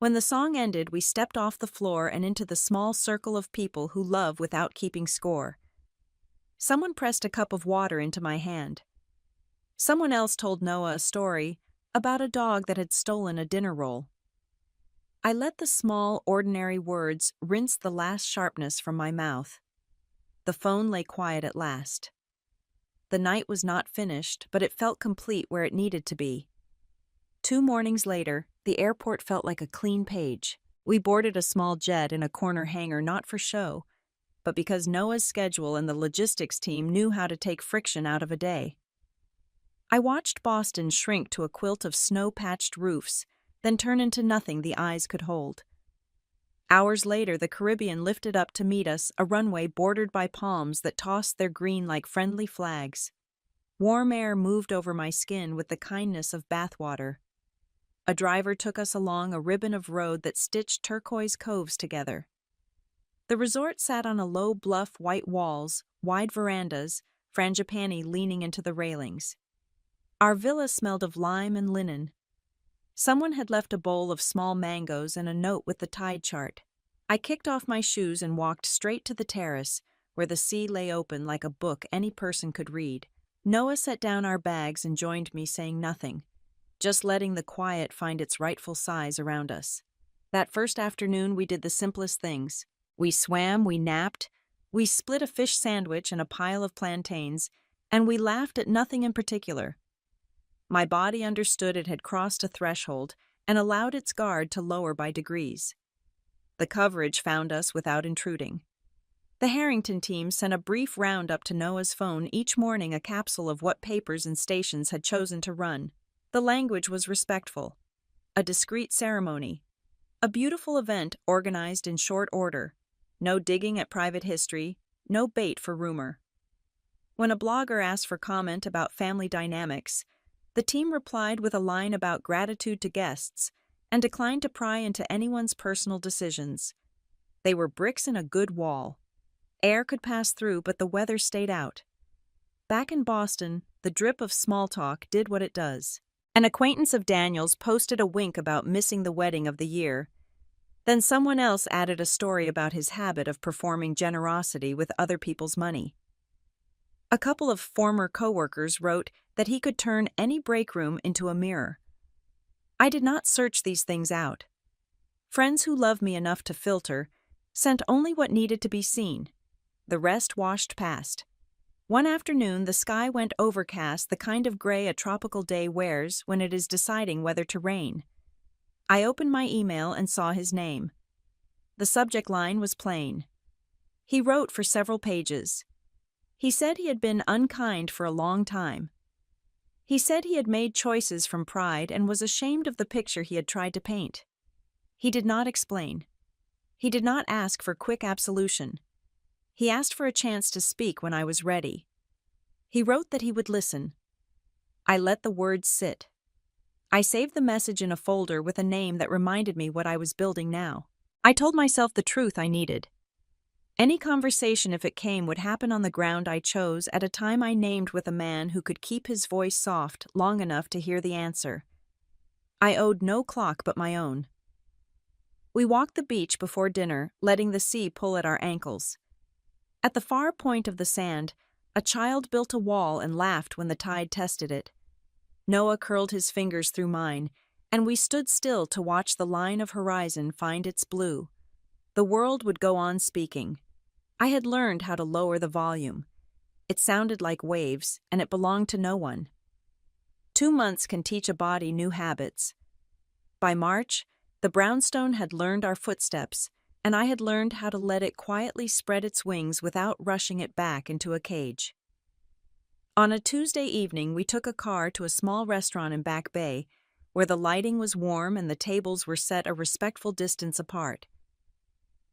When the song ended, we stepped off the floor and into the small circle of people who love without keeping score. Someone pressed a cup of water into my hand. Someone else told Noah a story about a dog that had stolen a dinner roll. I let the small, ordinary words rinse the last sharpness from my mouth. the phone lay quiet at last. The night was not finished, but it felt complete where it needed to be. 2 mornings later, the airport felt like a clean page. We boarded a small jet in a corner hangar not for show, but because Noah's schedule and the logistics team knew how to take friction out of a day. I watched Boston shrink to a quilt of snow-patched roofs, then turn into nothing the eyes could hold. Hours later, the Caribbean lifted up to meet us, a runway bordered by palms that tossed their green like friendly flags. Warm air moved over my skin with the kindness of bathwater. A driver took us along a ribbon of road that stitched turquoise coves together. The resort sat on a low bluff, white walls, wide verandas, frangipani leaning into the railings. Our villa smelled of lime and linen. Someone had left a bowl of small mangoes and a note with the tide chart. I kicked off my shoes and walked straight to the terrace, where the sea lay open like a book any person could read. Noah set down our bags and joined me, saying nothing, just letting the quiet find its rightful size around us. That first afternoon, we did the simplest things. We swam, we napped, we split a fish sandwich and a pile of plantains, and we laughed at nothing in particular. My body understood it had crossed a threshold and allowed its guard to lower by degrees. The coverage found us without intruding. The Harrington team sent a brief roundup to Noah's phone each morning, a capsule of what papers and stations had chosen to run. The language was respectful. A discreet ceremony. A beautiful event organized in short order. No digging at private history, no bait for rumor. When a blogger asked for comment about family dynamics, the team replied with a line about gratitude to guests and declined to pry into anyone's personal decisions. They were bricks in a good wall. Air could pass through, but the weather stayed out. Back in Boston, the drip of small talk did what it does. An acquaintance of Daniel's posted a wink about missing the wedding of the year. Then someone else added a story about his habit of performing generosity with other people's money. A couple of former coworkers wrote that he could turn any break room into a mirror. I did not search these things out. Friends who love me enough to filter sent only what needed to be seen. The rest washed past. One afternoon, the sky went overcast, the kind of gray a tropical day wears when it is deciding whether to rain. I opened my email and saw his name. The subject line was plain. He wrote for several pages. He said he had been unkind for a long time. He said he had made choices from pride and was ashamed of the picture he had tried to paint. He did not explain. He did not ask for quick absolution. He asked for a chance to speak when I was ready. He wrote that he would listen. I let the words sit. I saved the message in a folder with a name that reminded me what I was building now. I told myself the truth I needed. Any conversation, if it came, would happen on the ground I chose at a time I named, with a man who could keep his voice soft long enough to hear the answer. I owed no clock but my own. We walked the beach before dinner, letting the sea pull at our ankles. At the far point of the sand, a child built a wall and laughed when the tide tested it. Noah curled his fingers through mine, and we stood still to watch the line of horizon find its blue. The world would go on speaking. I had learned how to lower the volume. It sounded like waves, and it belonged to no one. 2 months can teach a body new habits. By March, the brownstone had learned our footsteps, and I had learned how to let it quietly spread its wings without rushing it back into a cage. On a Tuesday evening, we took a car to a small restaurant in Back Bay, where the lighting was warm and the tables were set a respectful distance apart.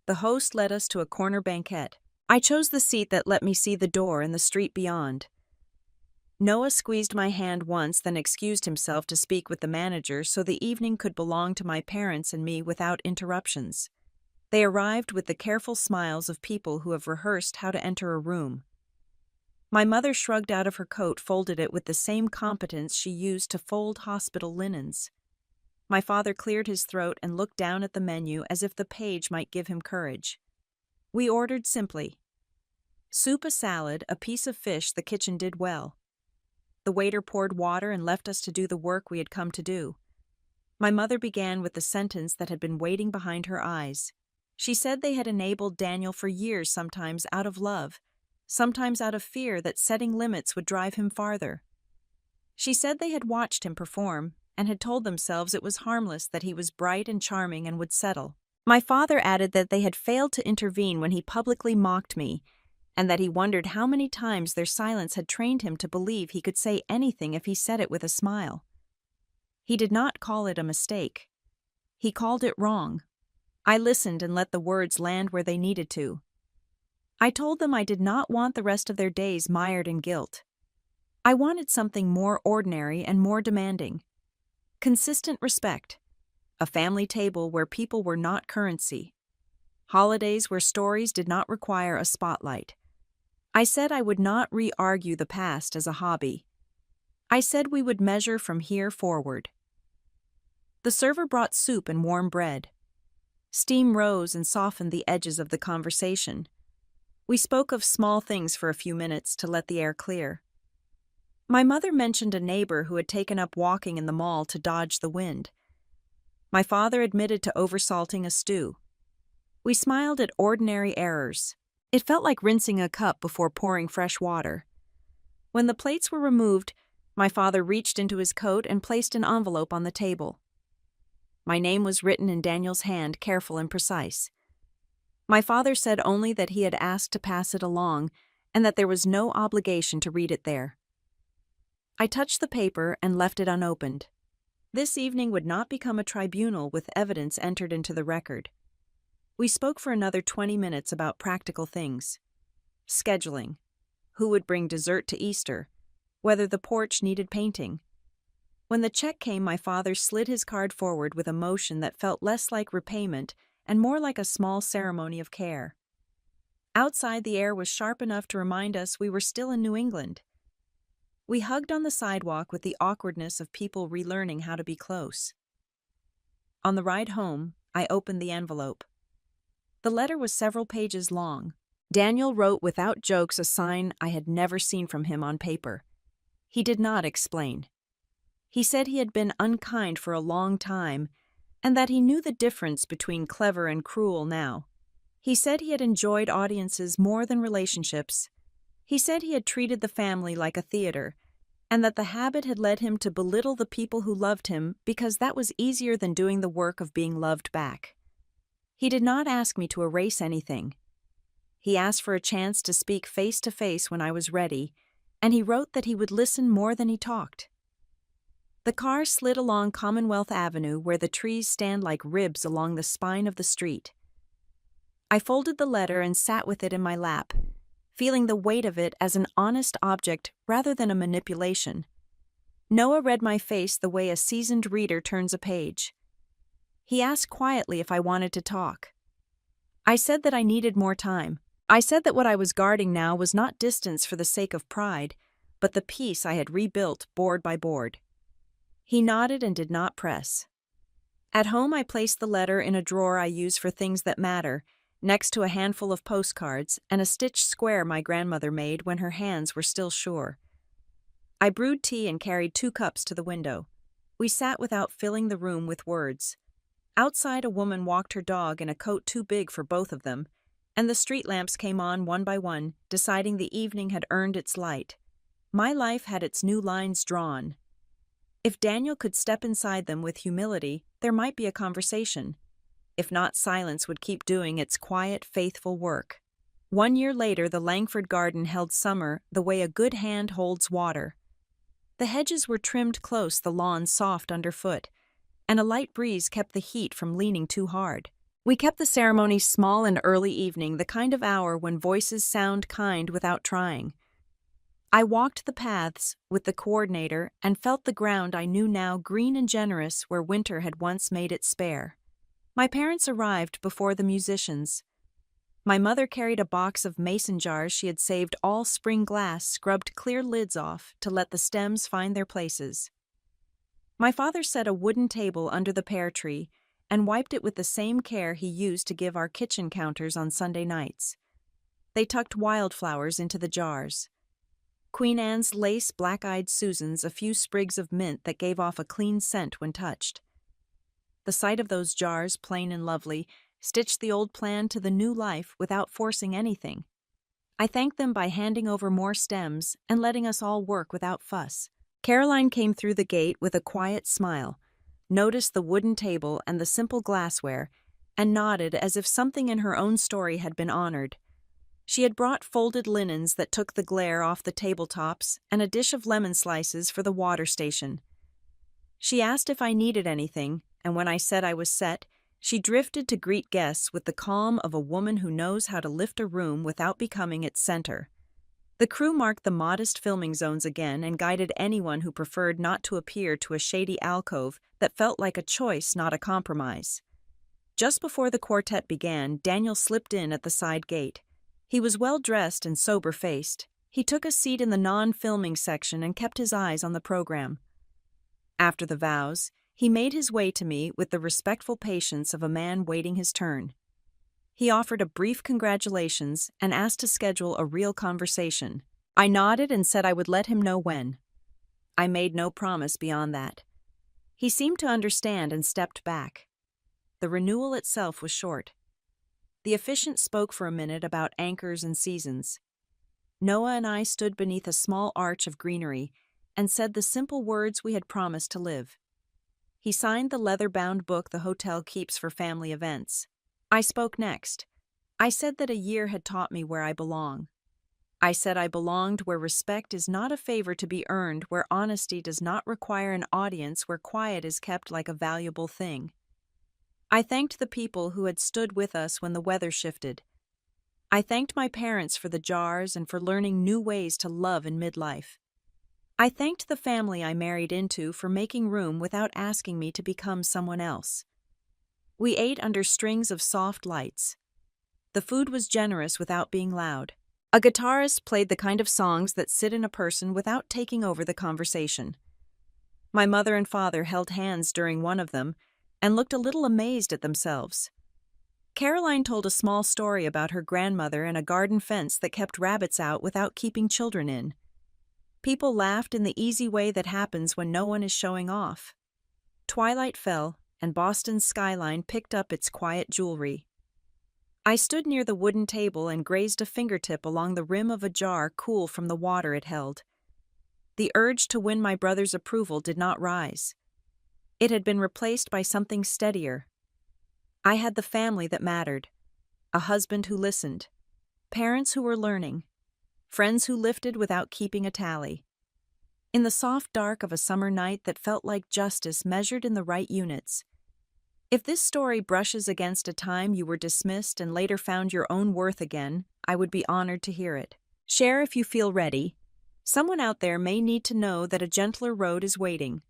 The host led us to a corner banquette. I chose the seat that let me see the door and the street beyond. Noah squeezed my hand once, then excused himself to speak with the manager so the evening could belong to my parents and me without interruptions. They arrived with the careful smiles of people who have rehearsed how to enter a room. My mother shrugged out of her coat, folded it with the same competence she used to fold hospital linens. My father cleared his throat and looked down at the menu as if the page might give him courage. We ordered simply. Soup, a salad, a piece of fish. The kitchen did well. The waiter poured water and left us to do the work we had come to do. My mother began with the sentence that had been waiting behind her eyes. She said they had enabled Daniel for years, sometimes out of love, sometimes out of fear that setting limits would drive him farther. She said they had watched him perform and had told themselves it was harmless, that he was bright and charming and would settle. My father added that they had failed to intervene when he publicly mocked me, and that he wondered how many times their silence had trained him to believe he could say anything if he said it with a smile. He did not call it a mistake. He called it wrong. I listened and let the words land where they needed to. I told them I did not want the rest of their days mired in guilt. I wanted something more ordinary and more demanding. Consistent respect. A family table where people were not currency. Holidays where stories did not require a spotlight. I said I would not re-argue the past as a hobby. I said we would measure from here forward. The server brought soup and warm bread. Steam rose and softened the edges of the conversation. We spoke of small things for a few minutes to let the air clear. My mother mentioned a neighbor who had taken up walking in the mall to dodge the wind. My father admitted to oversalting a stew. We smiled at ordinary errors. It felt like rinsing a cup before pouring fresh water. When the plates were removed, my father reached into his coat and placed an envelope on the table. My name was written in Daniel's hand, careful and precise. My father said only that he had asked to pass it along and that there was no obligation to read it there. I touched the paper and left it unopened. This evening would not become a tribunal with evidence entered into the record. We spoke for another 20 minutes about practical things. Scheduling. Who would bring dessert to Easter? Whether the porch needed painting. When the check came, my father slid his card forward with a motion that felt less like repayment and more like a small ceremony of care. Outside, the air was sharp enough to remind us we were still in New England. We hugged on the sidewalk with the awkwardness of people relearning how to be close. On the ride home, I opened the envelope. The letter was several pages long. Daniel wrote without jokes, a sign I had never seen from him on paper. He did not explain. He said he had been unkind for a long time, and that he knew the difference between clever and cruel now. He said he had enjoyed audiences more than relationships. He said he had treated the family like a theater, and that the habit had led him to belittle the people who loved him because that was easier than doing the work of being loved back. He did not ask me to erase anything. He asked for a chance to speak face to face when I was ready, and he wrote that he would listen more than he talked. The car slid along Commonwealth Avenue, where the trees stand like ribs along the spine of the street. I folded the letter and sat with it in my lap, feeling the weight of it as an honest object rather than a manipulation. Noah read my face the way a seasoned reader turns a page. He asked quietly if I wanted to talk. I said that I needed more time. I said that what I was guarding now was not distance for the sake of pride, but the peace I had rebuilt board by board. He nodded and did not press. At home, I placed the letter in a drawer I use for things that matter, next to a handful of postcards and a stitched square my grandmother made when her hands were still sure. I brewed tea and carried 2 cups to the window. We sat without filling the room with words. Outside, a woman walked her dog in a coat too big for both of them, and the street lamps came on one by one, deciding the evening had earned its light. My life had its new lines drawn. If Daniel could step inside them with humility, there might be a conversation. If not, silence would keep doing its quiet, faithful work. 1 year later, the Langford garden held summer the way a good hand holds water. The hedges were trimmed close, the lawn soft underfoot, and a light breeze kept the heat from leaning too hard. We kept the ceremony small and early evening, the kind of hour when voices sound kind without trying. I walked the paths with the coordinator and felt the ground I knew now green and generous where winter had once made it spare. My parents arrived before the musicians. My mother carried a box of mason jars she had saved all spring glass, scrubbed clear lids off to let the stems find their places. My father set a wooden table under the pear tree and wiped it with the same care he used to give our kitchen counters on Sunday nights. They tucked wildflowers into the jars. Queen Anne's lace, black-eyed Susans, a few sprigs of mint that gave off a clean scent when touched. The sight of those jars, plain and lovely, stitched the old plan to the new life without forcing anything. I thanked them by handing over more stems and letting us all work without fuss. Caroline came through the gate with a quiet smile, noticed the wooden table and the simple glassware, and nodded as if something in her own story had been honored. She had brought folded linens that took the glare off the tabletops and a dish of lemon slices for the water station. She asked if I needed anything, and when I said I was set, she drifted to greet guests with the calm of a woman who knows how to lift a room without becoming its center. The crew marked the modest filming zones again and guided anyone who preferred not to appear to a shady alcove that felt like a choice, not a compromise. Just before the quartet began, Daniel slipped in at the side gate. He was well-dressed and sober-faced. He took a seat in the non-filming section and kept his eyes on the program. After the vows, he made his way to me with the respectful patience of a man waiting his turn. He offered a brief congratulations and asked to schedule a real conversation. I nodded and said I would let him know when. I made no promise beyond that. He seemed to understand and stepped back. The renewal itself was short. The officiant spoke for a minute about anchors and seasons. Noah and I stood beneath a small arch of greenery and said the simple words we had promised to live. He signed the leather-bound book the hotel keeps for family events. I spoke next. I said that a year had taught me where I belong. I said I belonged where respect is not a favor to be earned, where honesty does not require an audience, where quiet is kept like a valuable thing. I thanked the people who had stood with us when the weather shifted. I thanked my parents for the jars and for learning new ways to love in midlife. I thanked the family I married into for making room without asking me to become someone else. We ate under strings of soft lights. The food was generous without being loud. A guitarist played the kind of songs that sit in a person without taking over the conversation. My mother and father held hands during one of them and looked a little amazed at themselves. Caroline told a small story about her grandmother and a garden fence that kept rabbits out without keeping children in. People laughed in the easy way that happens when no one is showing off. Twilight fell, and Boston's skyline picked up its quiet jewelry. I stood near the wooden table and grazed a fingertip along the rim of a jar cool from the water it held. The urge to win my brother's approval did not rise. It had been replaced by something steadier. I had the family that mattered, a husband who listened, parents who were learning, friends who lifted without keeping a tally. In the soft dark of a summer night that felt like justice measured in the right units. If this story brushes against a time you were dismissed and later found your own worth again, I would be honored to hear it. Share if you feel ready. Someone out there may need to know that a gentler road is waiting.